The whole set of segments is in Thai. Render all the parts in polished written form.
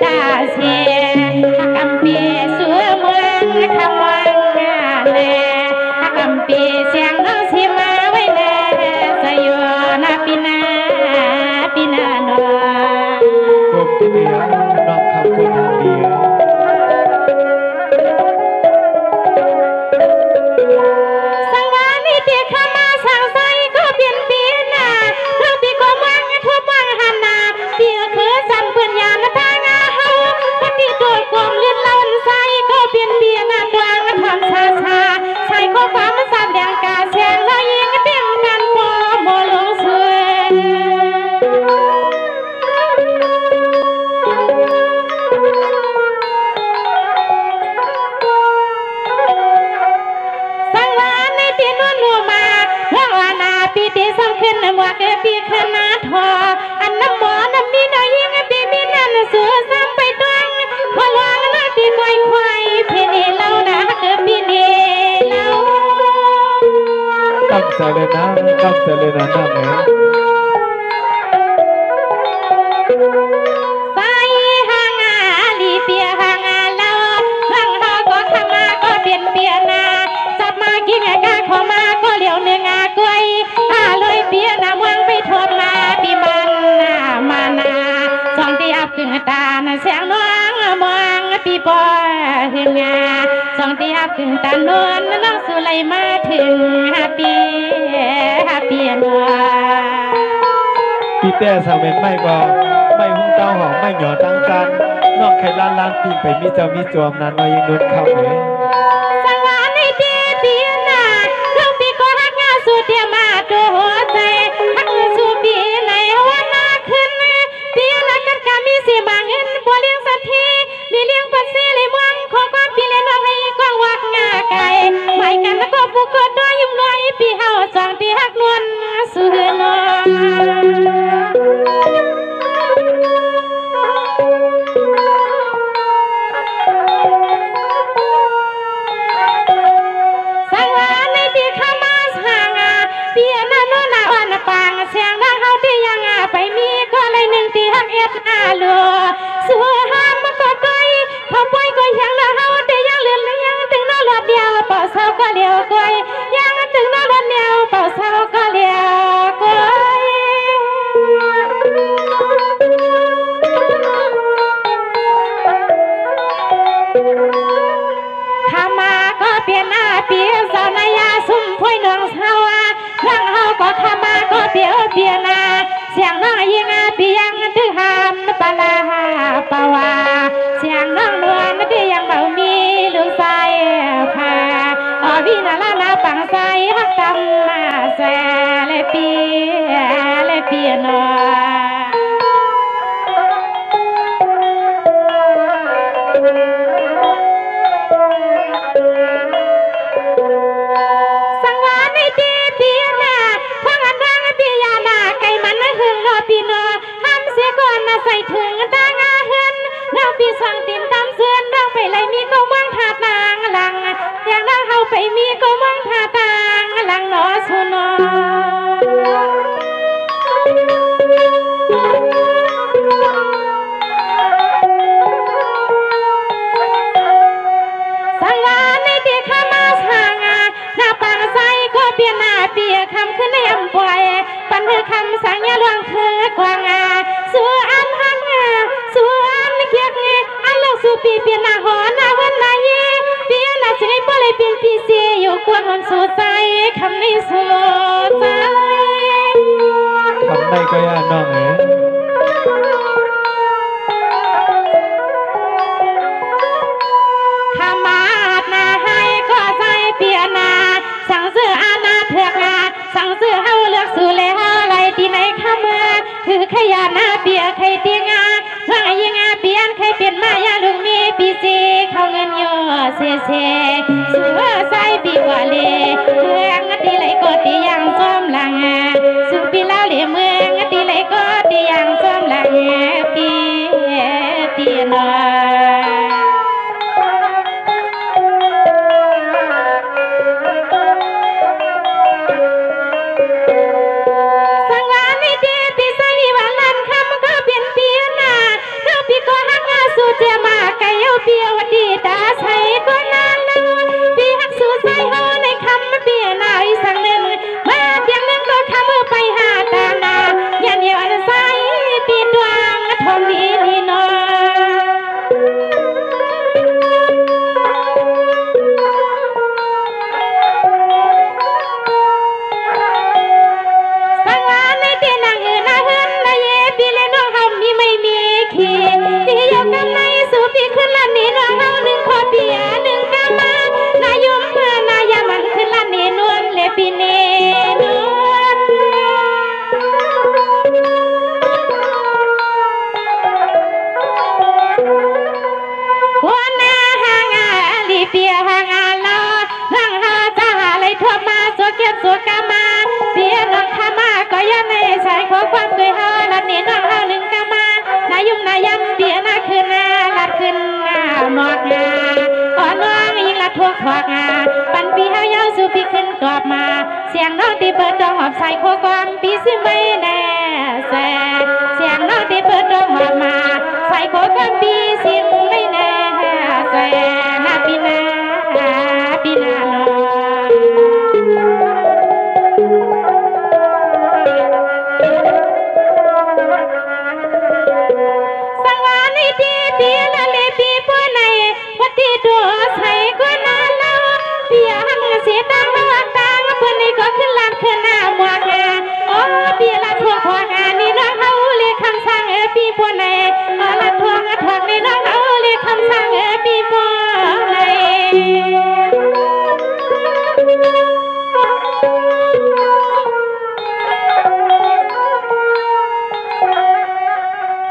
ตาเสียกำปีสวยเมืองคำวังแลกำปีเสียงน้องสิมาไว้แลจะอยู่นาปีนาปีนาโนกบที่เหนือนอกคำคนทางเดียวสังวานี่เปียข้ามาสั่งใส่ก็เปลี่ยนปีนาเรื่องปีก็มังทั่วมังหันนาเปียคือสั่นเพื่อนยานทางอาเฮาก็ตีตัวกลมเลื่อนเล่าใส่ก็เปลี่ยนปีนาดวงทำชาชาใส่ข้อความมันสั่นแดงกาแสงแล้วยิงเต็มกันพอโมลงสวยสังวาในปีนวลนัวมาเรื่องวานาปีตีสำคัญหมวกปีขนาดทออันน้ำหมอน้ำมีน้อยยิงปีมีนั่นสวยซ้ำไปตั้งขอลวงนาตีควายควายเพนีเล่านะเกิดปีนี้เล่าตั้งใจเลยนะตั้งใจเลยนะน้าแม่ใส่ห่างอาลีเปียห่างอาเล่าห่างเขาก็ขมาก็เปลี่ยนเปียนาจับมากินกาขอมาก็เหลียวเนื้องากล้วยเลยเปียนาเมืองไปทนมาปีมันมานาสองที่อับกึ่งตาเสียงน้องมองปีปอหึงสองที่อับกึ่งตานวลน้องสุไลมาถึงปีนัวปีแต่สาวเป็นไม่ก็ไม่หุ้งเต้าหอมไม่หยอตั้งกันนอกไข่ล้านล้านปีไปมีเจ้ามีจวมนั้นน้อยยังนุดเข้าเลยสังวาในปีนาเรื่องปีก็หักงาสู่เดียมาตัวหัวใจหักสู่ปีไหนวันนาขึ้นปีนากันกามีสีมาเงินบัวเลี้ยงสัตว์ทีมีเลี้ยงปัสสีเลยเมืองขอความปีเลี้ยงน้องให้กว้างวักงาไก่หมายกันแล้วก็บุกกดด้วยยุ่งน้อยปีเฮาจองที่หักนวลสู่นอสังวาในปีข้ามาห่างปีนั้นโน่นอ่อนปางเสียงดังเฮาที่ยังไปมีก็เลยหนึ่งที่หักเอ็ดลัวสู่ห้ามมันก็ก้อยเขาปล่อยก็ยังละเฮาแต่ยังเลือนยังถึงนอรถเดียวเป่าเศร้าก็เลี้ยวก้อยยังถึงนอรถเดียวเป่าเศร้าก็เลี้ยวก้อยข้ามาก็เปลี่ยนหน้าเปลี่ยนสาวนายาสุ่มพ่อยน้องเฮาเรื่องเฮาก็ข้ามาก็เปลี่ยนหน้าเสียงน้องยิงเปลี่ยนถึงหามปลาปาวาเสียงน้องนวลที่ยังเบามีลูกใส่ผ้าวินาลานาปังใส่ฮักตำมาแสเลเปียนอสังวาในปีนาพังอันดังปียานาไก่มันหึงนอปีนอห้ามเสียก่อนใส่ถึงตางอาเฮินเราปีสังตินตามเสือนเราไปเลยมีก็ว่างหาตางหลังอย่างนั้นเฮาไปมีก็ว่างหาตางหลังนอสุนอสังวาในปีข้ามาห่างหน้าปังใสก็เปลี่ยนหน้าเปียคำขึ้นในอำปวยปันคือคำสังยาลวงคือกวางสู่อันหักสู่อันเกียกอันเลิกสู่ปีเปลี่ยนหน้าหอหน้าวันหน้าเย่เปลี่ยนหน้าสิให้บ่เลยเปลี่ยนปีเสียอยู่กวนมันสู่ใจคำนี้สู่ใจทำได้ก็ย่าน้องเอ๋ข้ามาหน้าให้ก็ใจเปลี่ยนหน้าสั่งซื้ออาณาเถือกสั่งซื้อเฮาเลือกสู่แล้วอะไรที่ไหนข้ามาคือขยาหน้าเปียใครเตียงเมื่อยิงเปลี่ยนใครเปลี่ยนมายาลุงมีปีซีเขาเงินอยู่เสียสู่ใส่ปีกว่าเลยเมืองตีไหลก็ตียังซ้อมหลังสู่ปีแล้วเหลี่ยเมืองตีไหลก็ตียังซ้อมหลังปีนอสังวาในปีใส่วันลันคำก็เปลี่ยนปีนาเธอปีก็หัก เสียงน้องที่เปิดดองหอบใส่โคกองปีสิไม่แน่แสเสียงน้องที่เปิดดองหอบมาใส่โคกองปีสิไม่แน่แสนาปีนาปีนาโนสังวานิตีตีละเลปีปวในวัดที่ตัวใส่ก็นานแล้วเพียงเสียตังค์ละตังเพื่อนนี่ก็ขึ้นลานขึ้นหน้าหมวกงานโอ้เพียละทั่วขวางานนี่น้องเขาเรียกคำสั่งปีปวในละทั่วนี่น้องเขาเรียกคำสั่งปีปวใน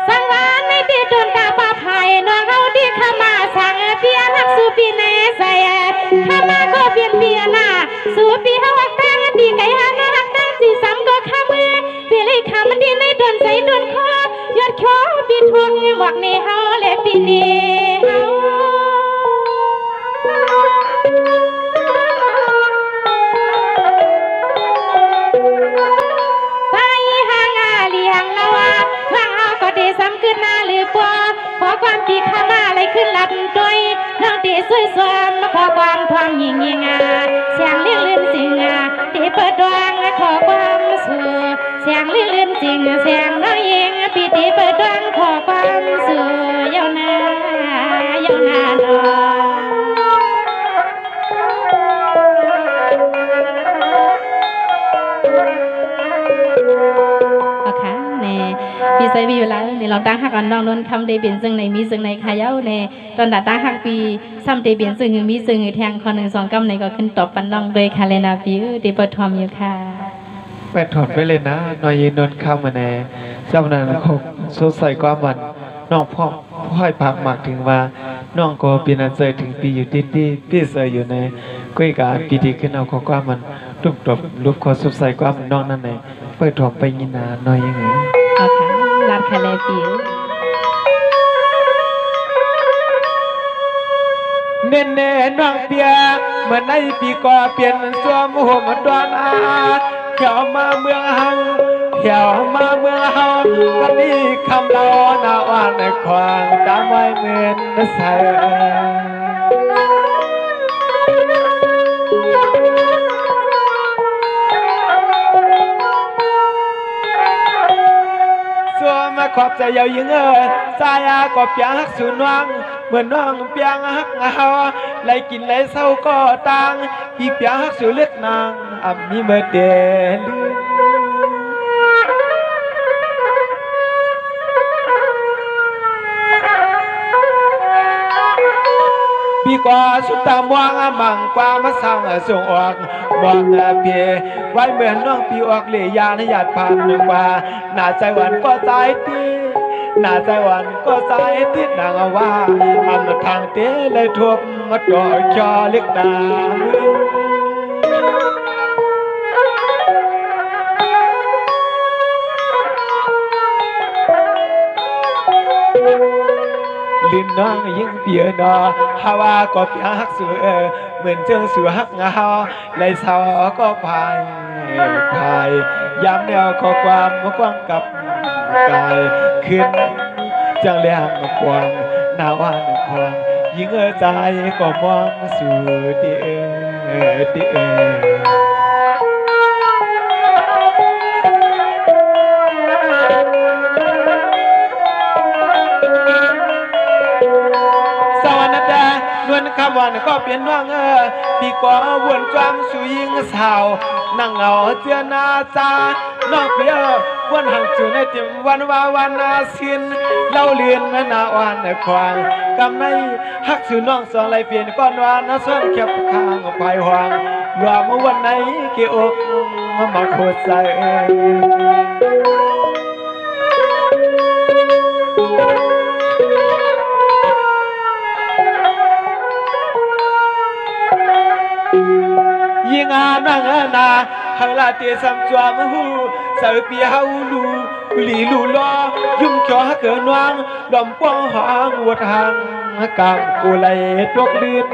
สังวานในที่โดนตาปาไผ่น้องเขาที่เข้ามาสั่งเปียนักสู้ปีในใส่ข้ามาก็เปลี่ยนเปียหน้าสู้ปีเขาหักตั้งตีไก่หักหน้าหักตั้งสีซ้ำก็ข้ามือเปลี่ยนเลยขามันดีในโดนใจโดนคอยอดคอปีทวงหวักในเฮาและปีนี้เฮาใส่ห่างอาเลียงละว่าห่างเอาก็ดีซ้ำขึ้นหน้าหรือปอขอความปีข้ามาอะไรขึ้นหลับด้วยน้องตีสวยสวมมาขอความทองยิงยิงเสียงเลี้ยงลื่นสิงตีเปิดดวงขอความสู่เสียงเลี้ยงลื่นสิงเสียงน้องยิงปีตีเปิดดวงขอความสู่เยาวนายาวนานพี่ใส่พี่เวลาในเราตั้งหักกันน้องนนคำได้เปลี่ยนซึ่งในมีซึ่งในขายาวในตอนตั้งหักปีซ้ำได้เปลี่ยนซึ่งมีซึ่งแทงคอ1 2 กำในก็ขึ้นตอบปันน้องโดยคาเลนาฟิวได้เปิดทอมอยู่ค่ะแปดถอดไปเลยนะนอยยินนนข้ามมาแน่จำนานคงสดใสกว่ามันน้องพ่อยพักหมักถึงว่าน้องก็ปีนั้นเสยถึงปีอยู่ที่พี่เสยอยู่ในกุ้ยการปีที่ขึ้นเอาข้อกว่ามันรูปตบรูปคอสดใสกว่ามันน้องนั่นเองเปิดถอมไปยินนานอยยังไงเอาค่ะลาดคาเลฟิวเน่เน่น้องเปียเมื่อในปีก่อเปลี่ยนสวมห่มดอนอาเขี่ยวมาเมืองเฮาเขี่ยวมาเมืองเฮาวันนี้คำเราหน้าอ่านในควางตามไว้เหมือนใส่มาขอบใจยาวยิงสายาก็เปียงฮักสูนวังเหมือนน้องเปียงฮักเฮาไล่กินไล่เศร้าก็ตังพี่เปียงฮักสูเล็กนางมีเมื่อเดลพี่ก็สุดตามวางมังกว่ามาสั่งส่งออกมองเพียไว้เหมือนน้องพี่ออกเลยยาในหยาดผ่านหนึ่งว่าหน้าใจหวานก็ใจตีหน้าใจหวานก็ใจติดนางว่าทางเตะเลยทบมาต่อจอเล็กดาลินน้องยิ่งเปียนอฮาวาก็เปียฮักสูเหมือนเจ้าสูฮักงาไหลเสาก็พายย้ำแนวข้อความกว้างกับกายขึ้นจังเลี้ยงกว้างหน้าว่านควางยิ่งใจก็มองสู่ดีนวลคำวันก็เปลี่ยนว่างพี่ก็วนจวมสู่ยิงสาวนั่งเอาเจือนาจาน้องเปียวนห่างจู่ในติมวันว่าวันนาสินเล่าเลียนนาอ่อนควางกำในฮักสู่น้องสองไหลเปลี่ยนก้อนวานส่วนแคบข้างภายหวางรวมวันไหนเกี่ยวมาโคตรใจยิงนังนาฮังลาเตสัมจวมหูสาวปีเฮาลูหลีลูล้อยุ่งจ่อเกินวางดอมป้องหางวัดหางกามกูไหลตกดิน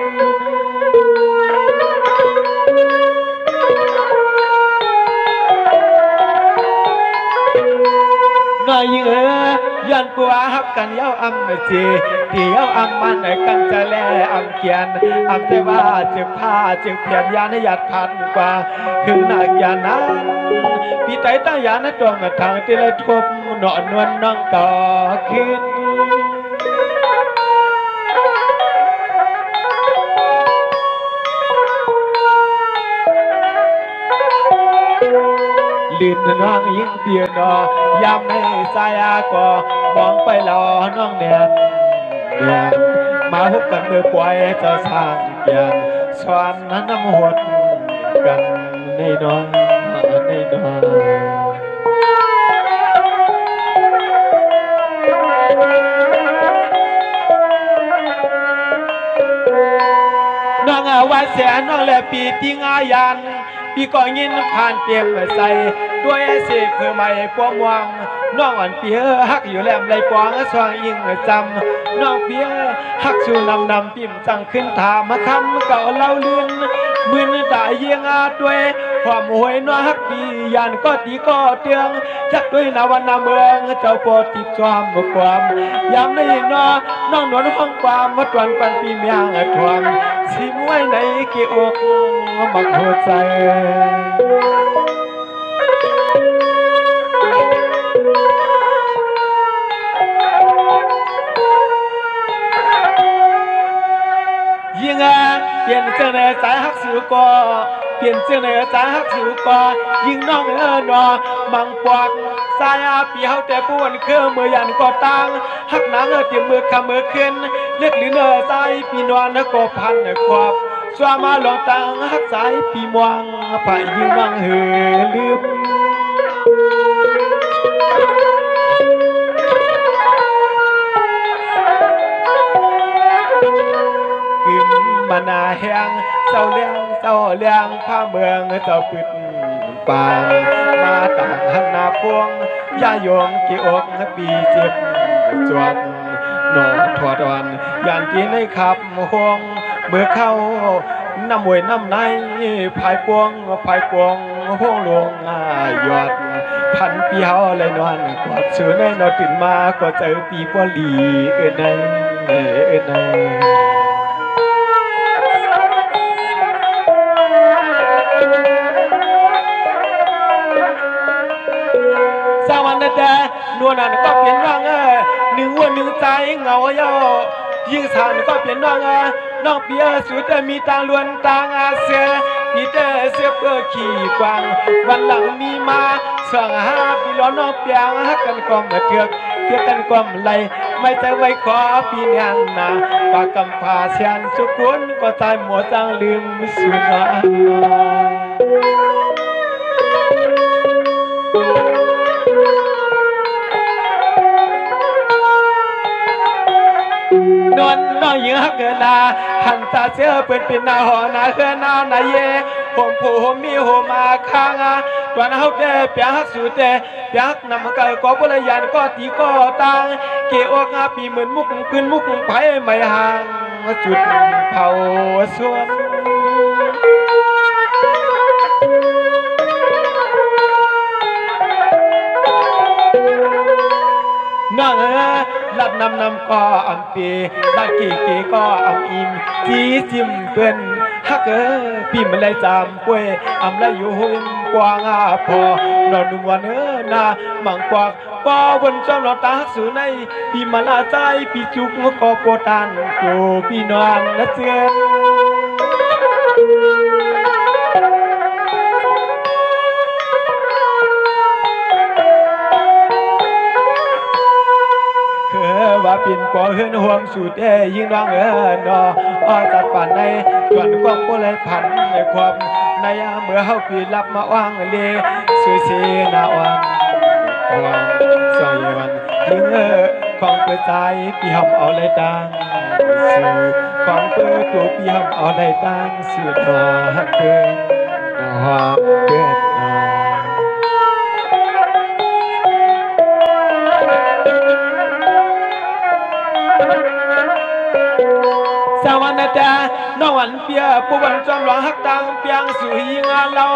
กัวฮับกันเย้าอำจีเดียวอำมันกันจะแลอำเกียนอำแต่ว่าจึงผ้าจึงเพียรยานหยัดพันกว่าถึงนักยานั้นพี่ใจตั้งยานะดวงทางที่เลยทบนอนนวลน้องต่อขึ้นลื่นน้องยิ่งเปียนอยามในสายก็มองไปรอน้องเนียนมาพบกันเมื่อปล่อยจะสร้างเกียนสวนนั้นน้ำหดกันในน้องในน้องน้องว่าเสียน้องแลปีติงอายันปีก่อยินผ่านเตียงใส่ด้วยเสียคือไม่ปวงวังน้องอ่อนเปียฮักอยู่แหลมไรปวงสว่างยิ่งจำน้องเปียฮักชูนำปิ่มจังขึ้นถามมาคำเก่าเล่าเลื่อนมือตาเยียงอาด้วยความหวยน้อฮักดียันก็ตีก็เตียงจักด้วยนาวันนาเมืองเจ้าโปรดติดความความยามในน้องนวลห้องความมาตวนปันปีเมียงทวงสิมวยในเกี่ยวมักหัวใจยิ่งเปลี่ยนเจ้าในสายฮักสิวก็เปลี่ยนเจ้าในสายฮักสิวก็ยิ่งน้องนอมังปอกสายปีเฮาแต่ปวนเครื่องมือยันก็ตั้งฮักหนังเตรียมมือคำมือขึ้นเลือดหรือเนื้อสายปีนวลก็พันขอบสวามาหลงตังฮักสายปีมวงไปยิ่งน้องหือลืมมานาแหงเจ้าเลี้ยงผ้าเมืองเจ้าปิดปางมาต่างหันนาพวงย่าโยงกี่อกปีเจ็บจวดหนอถอดวันอย่างที่ในขับห่วงเมื่อเข้าน้ำมวยน้ำในภายปวงห่วงลวงยอดพันปีเฮาเลยนอนกอดเสือในนอนตื่นมาก็เจอปีปลีในสาวันแต่นวลนั้นก็เปลี่ยนร่างหนึ่งวันหนึ่งใจเงาเย้ายิ่งสานก็เปลี่ยนร่างน้องเปียสุดมีตาล้วนตางอาเสียมีแต่เสียเพื่อขี่กวางวันหลังมีมาสองหาปีล้อน้องเปียฮักกันกลมเถือกกันกลมไหลไม่ใจไว้ขอปีนี้นะปากกำพาเชียนสุกุนก็ตายหมดจังลืมสุนันนวลน้อยยิ่งฮักเกินนาหันตาเสือเป็นนาหอนาเกินนานาเย่ผมผู้ผมมีหัวมาค้างตัวนั้นเขาเด้เปียฮักสุดเด้เปียฮักนำไก่ก็บริยานก็ตีก็ตังเกี่ยวกับปีเหมือนมุกขึ้นมุกไผ่ไม่ห่างจุดเผาส่วนน้องลัดนำก็อัมปีดักกี่ก็อัมอิมจีจิมเป็นฮักปีมันเลยจำป่วยอัมเลยอยู่หุ่นกว้างพอนอนนุ่มวันนามังกวากปอวันจอมเราตาฮักสูในปีมาลาใจปีจุกก็ปวดตันโกปีนอนและเจือนว่าปิ่นปอเฮือนห่วงสุดยิ่งน้องนอตัดป่านในส่วนกว้างโปเลยพันในความในเมื่อเฮาปีรับมาว่างเลสวยเสนาวันสอยวันยิ่งของเปิดใจปีหอมเอาเลยตังสื่อของเปิดตัวปีหอมเอาเลยตังสื่อหนอเกินหนอเกินสวันแต่น้องวันเปียผู้วันจอมหลวงฮักตังเปียงสุยงานเรา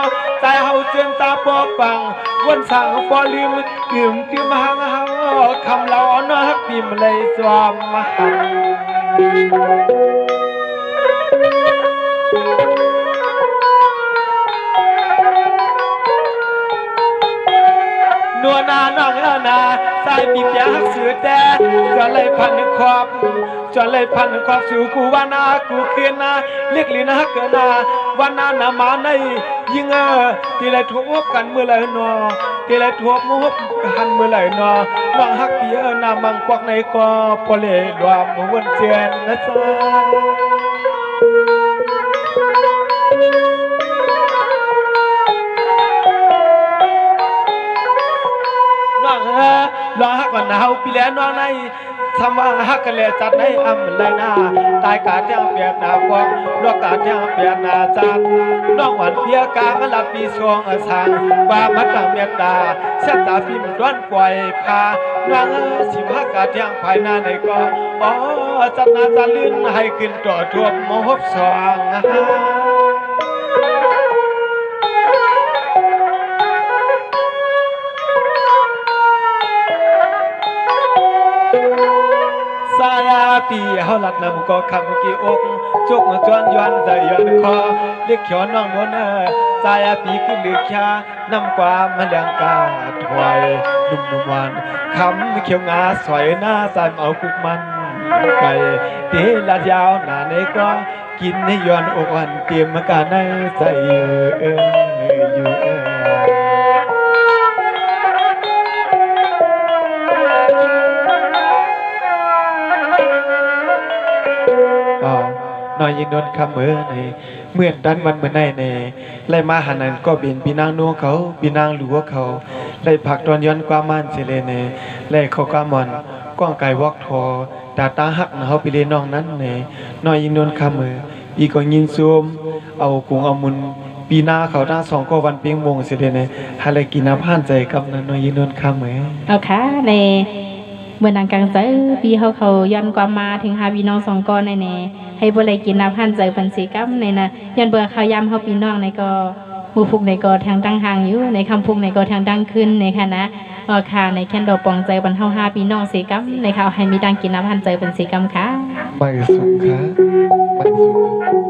ใจเฮาเจือนตาปอปังวันสั่งปอลืมยืมตื้มหางเฮาคำเราอ่อนฮักพิมเลยสวามมาหันนัวนาน้องนาสายปีเปียหักสือแต่จนเลยพันขอบจนเลยพันขอบสู่กูวานากูเคียนนาเรียกลีนาเกินนาวันนานามาในยิงทีไรทบกันเมื่อไรนอทีไรทบมุบกันเมื่อไรนอน้องฮักเปียนามังควักในกอปเลดวามวนเจียนนะจ๊ะลองฮักก่อนนะเฮาปีแล้วน้องในทำว่าฮักกันเลยจัดในอำไรนาตายกาเที่ยงเปียนาฟองลวกกาเที่ยงเปียนาจันน้องหวานเปียกามันลัดปีสวงสางว่ามัดต่างเมียดาเส้นตาพิมพ์ด้วนปล่อยพาน้องสิบฮักกาเที่ยงภายนาในก็อ๋อจัดนาจันลื่นให้ขึ้นต่อทั่วมหบสว่างสายปีเฮาลัดนำก็คำกี่อกจุกจวนย้อนใจย้อนคอเรียกเขียวน้องนวลสายปีขึ้นลึกชานำความมันยังกาถอยนุ่มนุ่มหวานคำเขียวงาสวยหน้าสายเอาคุกมันไก่เตลาดยาวหนาในก็กินให้ย้อนอกวันเตรียมมาการในใจอยู่น้อยยินดนคำในเมื่อดันวันเมื่อในไล่มาหานันก็บินปีนางนัวเขาปีนางหลัวเขาไล่ผักตอนย้อนความมันเสเลเนไล่เขากามอนก้องไก่วอกทอตาตาหักเขาไปเลน้องนั้นน้อยยินดนคำอีก็ยิงซูมเอากุ้งเอามุนปีนาเขาหน้าสองก็วันเปียงวงเสเลเนฮาเลกินาผ่านใจกับน้อยยินดนคำเอาค่ะในเมื่อนางกลางใจปีเขาย้อนความมาถึงหาพี่น้องสองก้อนในให้บ่เลยกินน้ำพันใจปันสีกัมในนะย้อนเบื่อเขาย้ำเขาพี่น้องในก็มูพุกในก็ทางดังห่างอยู่ในคำพุกในก็ทางดังขึ้นในค่ะนะค่ะในแคนดอปองใจบรรเทาหาพี่น้องสีกัมในเขาให้มีดังกินน้ำพันใจปันสีกัมค่ะไม่สุขค่ะไม่สุข